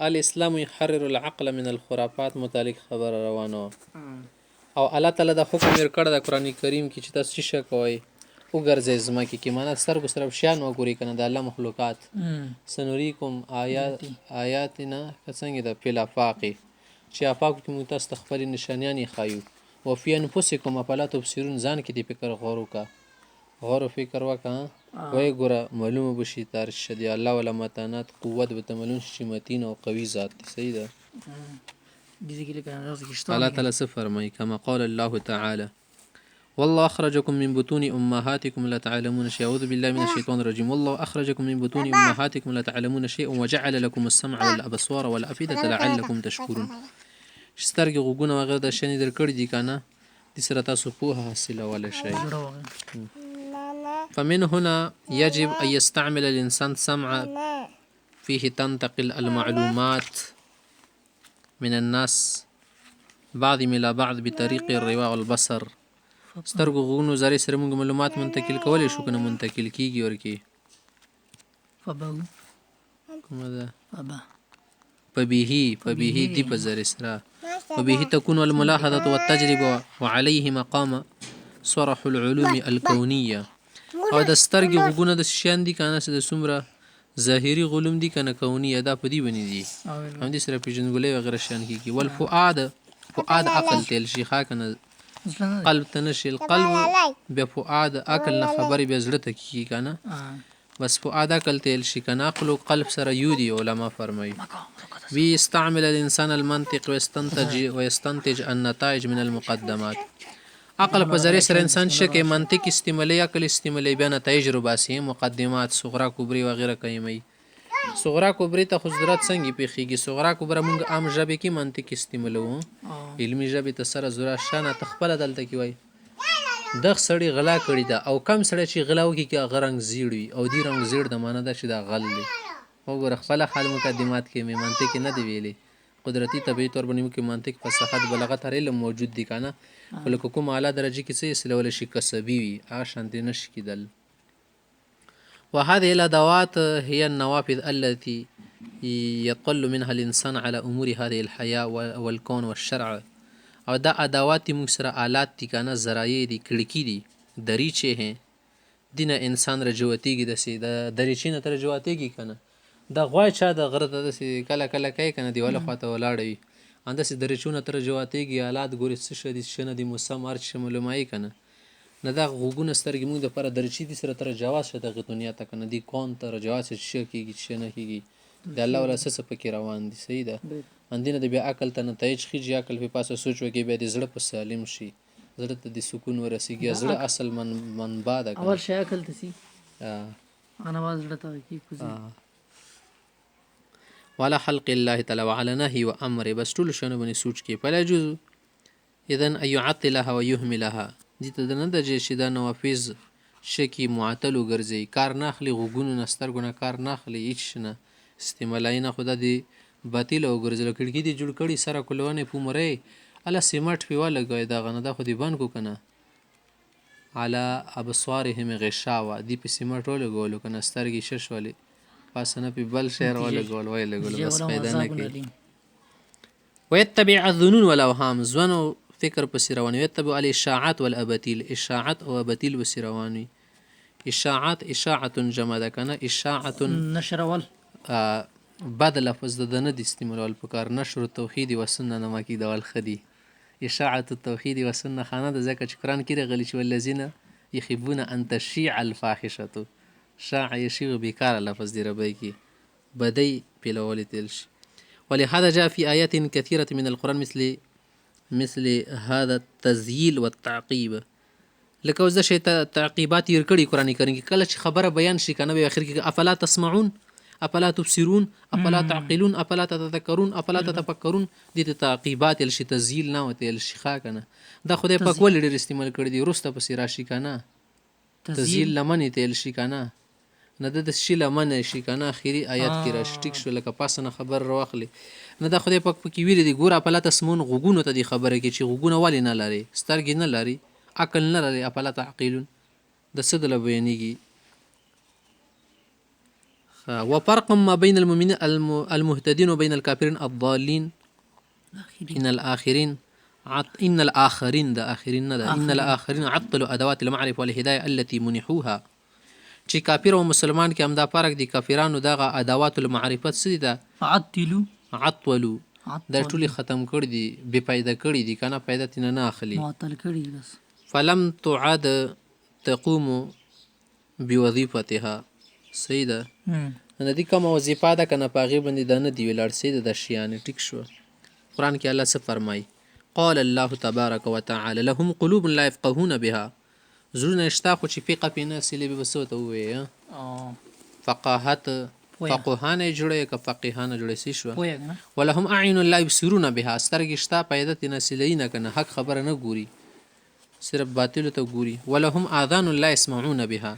الاسلام يحرر العقل من الخرافات متعلق خبر روانه او الله تعالی د حکم ور کړ د قران کریم کې چې تاسو شک کوئ وګرځي زما کې معنا سترګو سره شان وګوري کنه د الله مخلوقات سنوریکم آیاتنا څنګه د فلافاق چې افاق کې موږ تاسو خپل نشانیان خایو وفي انفسکم افلا تبصرون ځان کې د فکر غور و فکر وکړه وای ګوره معلومه بشي تار شدي الله ولا متانات قوت به تملون شي متین او قوي ذات صحیح ده الله تعالی څه فرمایي کما قال الله تعالی والله أخرجكم من بطون أمهاتكم لا تعلمون شيئا أعوذ بالله من الشيطان الرجيم والله أخرجكم من بطون أمهاتكم لا تعلمون شيئا وجعل لكم السمع والأبصار والأفئدة لعلكم تشكرون سترګې غوږونه وغیره د شنې درکړي دي کنه د سره تاسو پوهه حاصلولی شئ فمن هنا يجب أن يستعمل الإنسان سمع فيه تنتقل المعلومات من الناس بعضهم إلى بعض بطريق الرواء والبصر سترګو غوږونو ذریعې سره موږ معلومات منتقل کولی شو کنه منتقل کیږي ورکی کومه ده فبه دي په ذریعې سره وبه تكون الملاحظة والتجربة وعليه مقام صرح العلوم الكونية او د سترګې غوږونه د شیان دي کنه د څومره ظاهري علوم دي کنه کونیه دا په دې باندې دي هم دې سره پیژندګلوي وغیره شیان کیږي والفؤاد عقل تل شي ښه کنه قلب ته نشي القلب بیا فؤاد عقل نه خبرې بیا زړه ته کیږي کنه بس فؤاد عقل تل شي کنه عقل او قلب سره یودي علما فرمایي بيستعمل الانسان المنطق ويستنتج النتائج من المقدمات عقل په ذریعه سره انسان شکه منطق استعمالي عقل استعمالي بیا نتایج رو باسي مقدمات صغرا کبري وغیره کوي صغرا کبري ته حضرت څنګه پیخيږي صغرا کبرا موږ عام ژبه کې منطق استعمالو علمي ژبه ته سره زړه شانه تخپل دلته کی وای د سړی غلا کړی دا او کم سړی چې غلا وکي کې غرنګ زیړوي او دی رنګ زیړ د معنی دا چې دا غل دی وګوره خپل حال مقدمات کې می منطق نه دی ویلي قدرتی طبيعي طور باندې کې منطق فصاحت بلاغت هر علم موجود دي کنه ولکه کوم اعلی درجه کې څه اسلول شي کسبي وي هغه شان دي نشي کېدل وهذه الادوات هي النوافذ التي يطل منها الانسان على امور هذه الحياه والكون والشرع او دا ادوات موږ سره آلات دي کنه ذرایع دي کړکی دي دریچې ہیں دینه انسان رجوتیږي د سي د دریچې نه تر رجوتیږي کنه دا غوای چا د غره ته د کله کله کوي کنه دیواله خواته ولاړوي اندسې دریچونه تر رجوتیږي آلات ګوري څه شدي شنه دي موسم ارچ معلومای کنه نه دا غوګونه سترګې موږ د پر دریچې دي سره تر جواز شته غ دنیا ته کنه دی کون تر جواز شي کیږي شنه کیږي د الله ولا سس پکې روان دي صحیح ده اندینه د بیا عقل ته نتایج خيږي عقل په پاسه سوچ وکي بیا د زړه په سالم شي زړه ته د سکون ورسیږي زړه اصل منبع ده اول شي عقل ته سي انا واز زړه ته کی کوزي وعلى خلق الله تعالى وعلى نهي وامر بس ټول شنو باندې سوچ کې فلا يجوز اذن ان يعطلها ويهملها دي ته نه د چې دا نوافذ شکی معطل وګرځي کار ناخلي غوګونو نسترګونه کار ناخلي هیڅ نه استعمالای نه خدا دي باطل وګرځي کړي دي جوړ کړي سره کولونه پومره الا سیمټ په والا غي دا غنه د خو دي بان کو کنه على ابصارهم غشاوه دي په سیمټ ول غولو کنه سترګي شش ولي پاسنه په بل شهر ولا غول ویل غول بس پیدا نه کی ويتبع الظنون والاوهام ظن فکر پس رواني يتبع الاشاعات والاباطيل اشاعات او اباطيل بس رواني اشاعات اشاعه جمع ده کنه اشاعه نشر ول بعد لفظ د نه د استعمال په کار نشر توحید و سنت نه مکی دول خدي اشاعه التوحید و سنت خانه د ذکر قرآن کې غلي چې ولذین يخبون ان تشيع الفاحشه شاع يشيع بكار لفظ دی ربي کی بدی پیلول تلش ولهذا جاء في آيات كثيرة من القرآن مثل هذا التزييل والتعقيب لکه اوس د شی تعقیبات یې کړي قرآن کریم کې کله چې خبره بیان شي کنه به اخر کې افلا تسمعون افلا تبصرون افلا تعقلون افلا تتذكرون افلا تتفكرون دي تعقیبات ال شي تزييل نه وته ال شي ښه کنه دا خدای پاک ول ډیر استعمال کړی دی روسته پس راشي کنه تزييل لمن ته ال شي کنه نه د شي لمن شي کنه اخیری آیات کې راشي ټیک شو لکه پاسنه خبر راخلی نه دا خدای پاک پکې ویل دي ګور افلا تسمعون غوګونو ته دی خبره کې چې غوګونه والی نه لري سترګې نه لري عقل نه لري افلا تعقلون د څه د بیانېږي وفرق ما بين المؤمنين المهتدين وبين الكافرين الضالين إن الآخرين عطلوا أدوات المعرفة والهداية التي منحوها. چې کافر او مسلمان کې همدا فرق دي. کافرانو دغه ادوات المعرفت څه ده؟ عطلو دا ټولې ختم کړي دي، بې پیدا کړي دي، کنه پیدا تینه نه اخلي. معطل کړي بس. فلم تعد تقوم بوظیفتها. صحیح ده. نه دي کومه وظیفه ده کنه په هغې باندې دا نه دي ولاړ سي د شیانې. ټیک شو. قرآن کې الله څه فرمایي؟ قال الله تبارک وتعالى لهم قلوب لا يفقهون بها. زړونه شته خو چې فقه پې نه سیلې به څه ورته ووایې؟ فقاهت فقهانه یې جوړوي که فقیهانه جوړوي څه شوه؟ ولهم اعین لا یبصرون بها. سترګې شته پیدا تې نه سیلوي نه که نه حق خبره نه ګوري، صرف باطلو ته ګوري. ولهم آذان لا یسمعون بها.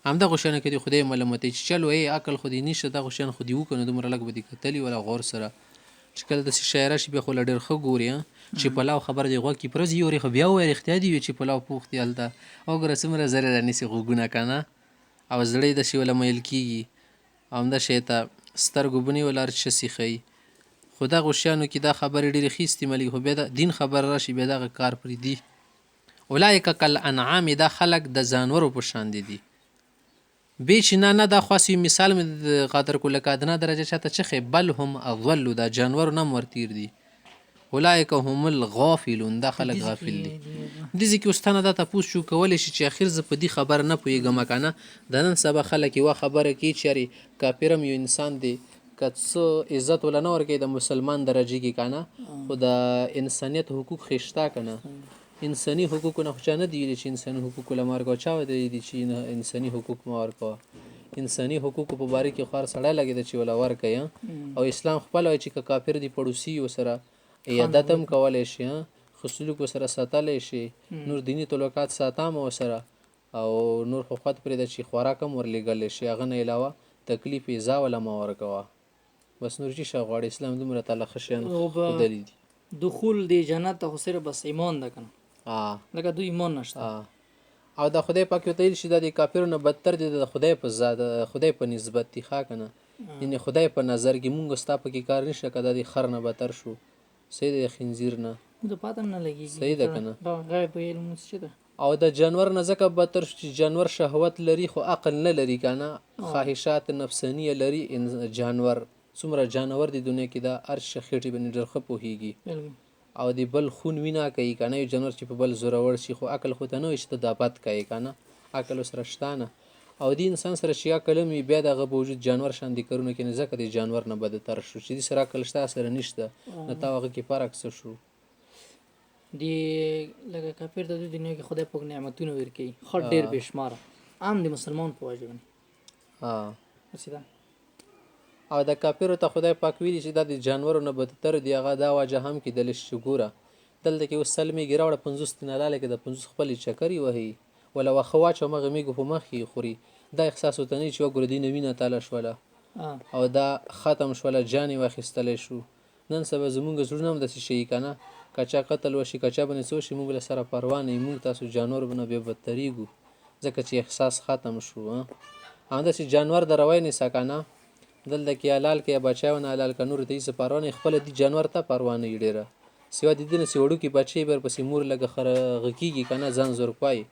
همدغه شیانو کې د خدای ملامتوي چې چلو عقل خو دې نشته، دغه شیان خو دې وکړو نو دومره لږ به دې کتلي ولا غور سره. چې کله داسې شی راشي بیا خو لا ډېر ښه ګوري چې پلاو خبره دی غوږ کې پرځي یورې خو بیا ووایي رښتیا دي وي چې پلاو پوخ دی هلته وګوره څومره زرې رانیسي غوږونه که نه، او زړه یې داسې وله میل کېږي او همدا شی ته سترګو بنې ولا هر څه سیښوي. خو دغو شیانو کې دا خبرې ډېرې ښې استعمالېږي، خو بیا د دین خبره راشي بیا دغه کار پرېږدي. اولئک کالانعام، دا خلک د ځانورو په شان دي. بې چې نه دا خاص یو مثال مې د قادر کله کادنه درجه چاته چخې بل هم اضلو، دا جانورو نه ورتیر دي. اولئک هم الغافلون، دا خلک غافل دي. دې ځای کې استانه دا تپوس شو کولی شي چې اخر زه په دې خبره نه پوهېږم که نه د نن سبا خلک یوه خبره کوي چې یارې کافر هم یو انسان دی که څه عزت وله نه ورکوي د مسلمان درجې کې که نه، خو د انسانیت حقوق خې شته که نه. انساني حقوقو نه خو چا نه دي ویلي چې انساني حقوقو له ما ورکوه. چا ویلي دي چې انساني حقوق ما ورکوه؟ انساني حقوقو په باره کې خو هر سړی لګېده چې وله ورکوي. او اسلام خپل وایي چې که کافر دي پړوسي ورسره عیادت هم کولی شي، ښه سلوک ورسره ساتلی شي، نور دیني تعلقات ساته هم ورسره، او نور خو خود پرېږده چې خوراک هم ورلېږلی شي، هغه نه علاوه تکلیف ایزا وله مه ورکوه. بس نور چې شه غواړي اسلام دومره تعالی ښه شیان ښودلي دي. دخول دی جنت ته خو صرف بس ایمان ده که نه، لکه دوی ایمان نشته. او د خدای پاک ورته ویل شي دا د کافرو نه بدتر دي د خدای په ذات خدای په نسبت دي ښه که نه. یعنې خدای په نظر کې مونږ ستا پکې کار نشته که دا د خر نه بدتر شو، صحیح ده، د خنزیر نه، د پاته نه لګېږي، صحیح ده که نه. غیب علم څه ده. او د جانور نه ځکه بدتر شو چې جانور شهوت لري خو عقل نه لري که نه، خواهشات نفسانیه لري. جانور څومره جانور دی دنیا کې دا هر شي خېټې باندې ډېر ښه پوهېږي او د بل خون وینه کوي که نه. یو جانور چې په بل زورور شي خو عقل خو ته نه وایي چې ته دا بد کوې که نه، عقل ورسره شته نه. او د انسان سره چې عقل هم وي بیا د هغه باوجود جانور شان دي کارونه کوي، ځکه د جانور نه بدتر شو چې دې سره عقل شته سره نشته، نو تا هغه کې فرق څه شو؟ دی لکه کافر ته د دنیا کې خدای پاک نعمتونه ورکوي ښه ډېر بې شماره، عام د مسلمان په وجه باندې. او د کافرو ته خدای پاک ویلي چې دا د جانورو نه بدتر دي. هغه دا وجه هم کېدلی شي چې ګوره دلته کې اوس سل مېږې راوړه 50 تنالاله کې د 50 خپلې چکرې وهي ولا واښه واچوه مغې مېږو په مخ کې خوري. دا احساس ورته نه وي چې وګوره دې نه وینه تاله شوله او دا ختم شوله، جان یې واخیستلی شو. نن سبا زمونږ زړونه هم داسې شي که نه، که چا قتل وشي که چا باندې څه وشي مونږ له سره پروا نه وي، مونږ تاسو جانور به نه بیا بدترېږو ځکه چې احساس ختم شو. همداسې جانور د روی نیسه که نه، دلته کې حلال کې یا بچی ونه حلال که نور ته هېڅ پروا نه وي، خپله دې جانور ته پروا نه وي ډېره، سوا د دې نه چې وړوکي بچی به ورپسې مور لږه خرغه کېږي که نه ځان زور پایي،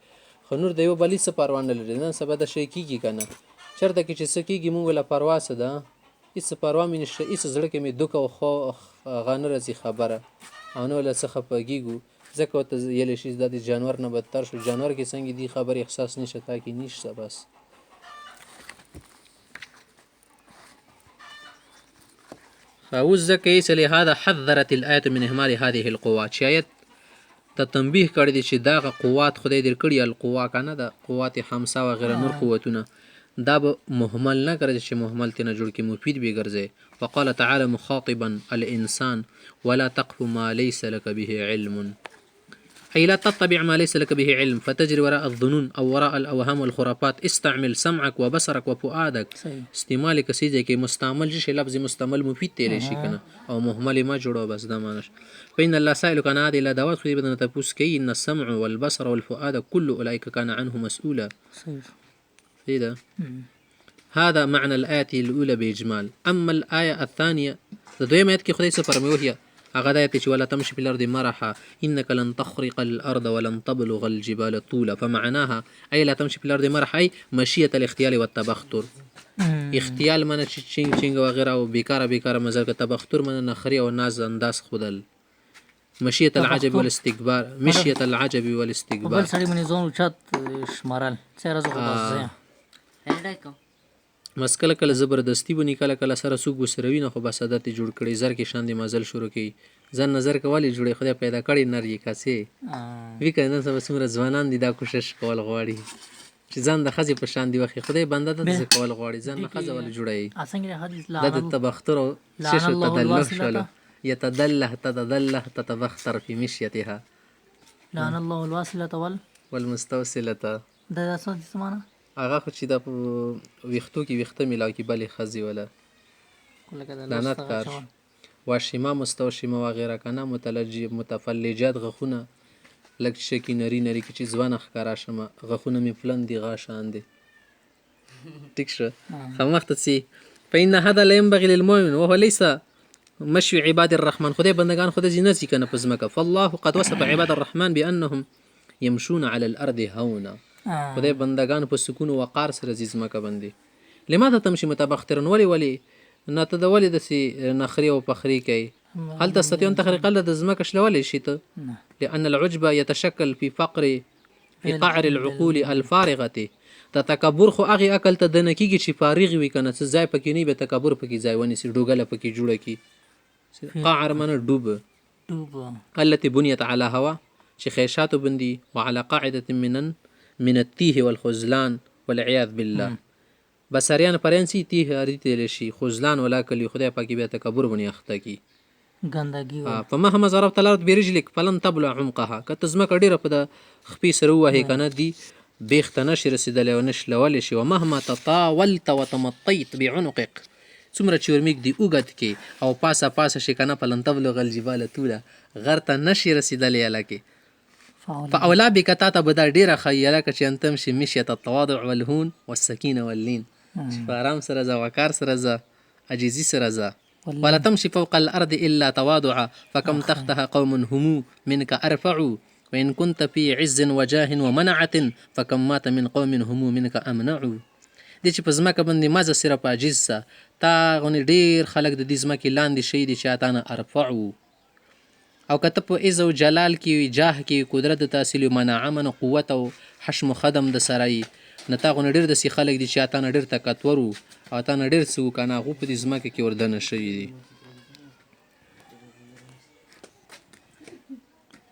خو نور د یو بل هېڅ پروا نه لري. نن سبا دا شی کېږي که نه، چېرته کې چې څه کېږي مونږ له پروا څه ده، هېڅ پروا مې نشته، هېڅ زړه کې مې دوک او هغه نه راځي خبره او نه له څه خفه کېږو، ځکه ورته ویلی شي دا د جانور نه بدتر شو. جانور کې څنګه دې خبرې احساس نشته، تا کې نشته. بس اوس ځکه یې لهذا حذرت الآیة من اهمال هذه القوات، چې آیت ته تنبیه کړی دی چې دغه قوات خدای در کړي القوا که نه، د قوات خمسه وغیره نور قوتونه دا به مهمل نه ګرځي چې مهمل ترې نه جوړ کړي، مفید به ګرځي. فقال تعالی مخاطبا الانسان ولا تقف ما ليس لك به علم، أي لا تتبع ما ليس لك به علم فتجري وراء الظنون أو وراء الأوهام والخرافات. استعمل سمعك وبصرك وفؤادك. استعمال کسی ځای کې مستعمل شي لفظ مستعمل مفید تیری شي کنه او مهمل ما جوړو بس دا معنی. فإن الله سائلك عن هذه الأدوات، خو دې بدن تپوس کوي. إن السمع والبصر والفؤاد كل أولئك كان عنه مسؤولا. صحیح ده. هذا معنى الآية الأولى بإجمال. أما الآية الثانية د دویم آیت کې خدای څه فرمایي وهي هغه د آیت چې ولا تمشي في الأرض مرحا إنك لن تخرق الأرض ولن تبلغ الجبال طولا، فمعناها أي لا تمشي في الأرض مرحا أي مشية الاختيال والتبختر. اختیال منه چې چینګ چینګ وغیره او بیکاره مزل که تبختر منه نخري او ناز انداز خودل. مشية العجب والاستكبار، مشية العجب والاستكبار. بل سړی باندې ځان اوچت شمارل څه راځو خو بس مس کله کله زبردستی بونی کله کله سره څوک وسره وي نه خو بس عادت جوړ کړي زر کې شان دي مزل شروع کړي ځان نظر کولی جوړي خدای پیدا کړي نر یې کاسې وی کنه سبا څومره ځوانان دي دا کوشش کول غواړي چې ځان د خزې په شان دی وخت خدای بنده ته کول غواړي ځان نه خزه ول جوړي اسنګ حدیث لا د تبختر او شش تدلف شلو يتدله تتبختر في مشيتها. لعن الله الواصلة والمستوصلة. دا څه دي سمانه هغه خو چې د ویختو کې ویخته میلاو کې بلې خزي ولا لعنت کار واشیما مستوشیما وغیره کنه متفلجات غخونه لک شکی نری کې چې ځوان ښکارا شمه غخونه می پلن دی غاشان دي ټیک شو خمخت سي فإن هذا لا ينبغي للمؤمن وهو ليس مشي عباد الرحمن. خدای بندگان خدای زینسی کنه پزمکه فالله قد وصف عباد الرحمن بأنهم يمشون على الأرض هونا. خدای بندگان په سکون او وقار سره زیزمکه باندې. لماذا تمشي متبخترا ولی نه ته د ولې د سي نخري او فخري کوي هل تستطيع ان تخرق د زمکه شلولې شي ته لأن العجب يتشكل في قعر العقول الفارغه. د تکبر خو هغه عقل ته د نکیږي چې فارغ وي کنه څه ځای پکې نه به تکبر پکې ځای ونی سي ډوګله پکې جوړه کی قعر من ډوب التي بنيت على هوا چې خیشات بندي وعلى قاعده من التيه والخذلان والعياذ بالله. بسریان پرنسی تیه اریته لشي خذلان ولا کلی خدای پاکي به تکبر بني اخته کی ګندګي فمهما ضربت الارض برجلك فلن تبلع عمقها. کتزمک ډیره په د خپي سره وه کنه دی بیخته نشي رسیدلې او نشلول شي. ومهما تطاولت وتمطيت بعنقك څومره چې ورمیک دی اوګد کې او پاسه شي کنه فلن تبلغ الجبال طولا غرته نشي رسیدلې لکه فاولا بك تاتا بدا ډیره خیاله ک چې انتم شي مشيت التواضع والهون والسكينه واللين فارام سره ز وقار سره ز عجزي سره ز ولا تمشي فوق الارض الا تواضعا فكم تختها قوم هم منك ارفعوا وان كنت في عز وجاه ومنعه فكم مات من قوم هم منك امنعوا. د چې په ځمکه باندې مازه سره په عجز سه تا غونې ډېر خلک د دې ځمکې لاندې شي دي چې اتانه ارفعو او که ته په عز او جلال کې جاه کې قدرت د تحصیل منع من قوت او حشم خدم د سره یي نه تا غونې ډېر داسې خلک دي چې اتانه ډېر طاقتور او اتانه ډېر څه وکنه هغو په دې ځمکه کې وردنه شوي دي.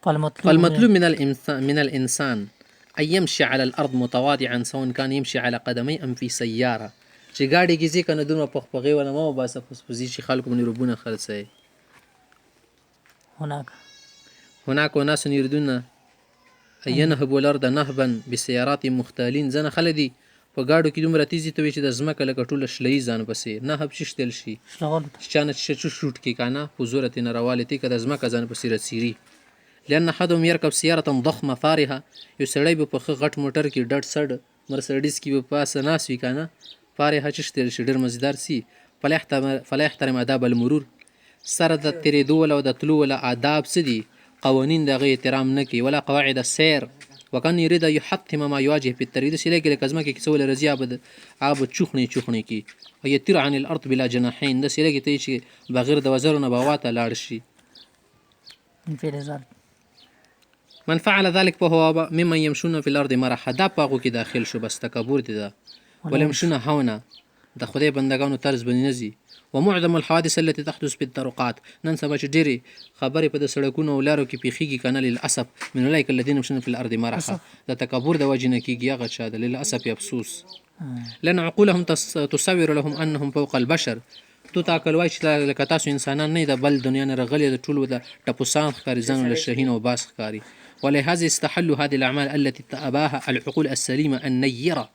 فالمطلوب من الإنسان أن يمشي على الأرض متواضعا سواء كان يمشي على قدمي أم في سيارة. چې ګاډي کې ځي کنه دومره پخپغې ونه مه وباسه پسپوزي چې خلکو باندې روبونه خرڅوي. هناك ناس يريدون أن ينهبوا الأرض نهبا بسيارات مختالين. ځنه خلک دي په ګاډو کې دومره تیزي ته وي چې د ځمکه لکه ټوله شلهیي ځان پسې نهب شیشتل شي چانه شوټ کې کنه په زوره ترې نه راوالتې که د ځمکه ځان پسې رسیري. لأن أحدهم يركب سيارة ضخمة فارهة. یو سړی به په ښه غټ موټر کې ډټ سډ مرسډیز کې به پاسه ناست وي کنه فارهه چشتل شي ډېر مزیدار سي فلا يحترم آداب المرور. سره د تېرېدو ولا د تلو ولا آداب څه دي قوانین د هغه احترام نه کوي ولا قواعد السیر وكان يريد يحطم ما يواجه في الطريق. داسې لکه لکه ځمکه کې څه ولا راځي هغه به چوخنې کی ويطير عن الأرض بلا جناحين. داسې لکه ته چې بغیر د وزرو نه به هوا ته لاړ شي. من فعل ذلك فهو ممن يمشون في الأرض مرحا. دا پاغو کې داخل شو بس تکبر دي دا ولا يمشون هونا د خدای بندگانو طرز باندې نزي. ومعظم الحوادث التي تحدث بالطرقات نن سبا چې ډېرې خبرې په د سړکونو او لارو کې پیښیږي کنه للاسف من اولئک الذين يمشون في الارض مرحا. د تکبر د وجې نه کېږي هغه چا ده للاسف افسوس. لأن عقولهم تصور لهم انهم فوق البشر. تو تاکل وای چې لکه تاسو انسانان نه د بل دنیا نه رغلي د ټولو د ټپوسان ښکاري ځان له شهین او باس ښکاري. ولهذا استحلوا هذه الاعمال التي اباها العقول السليمه النيره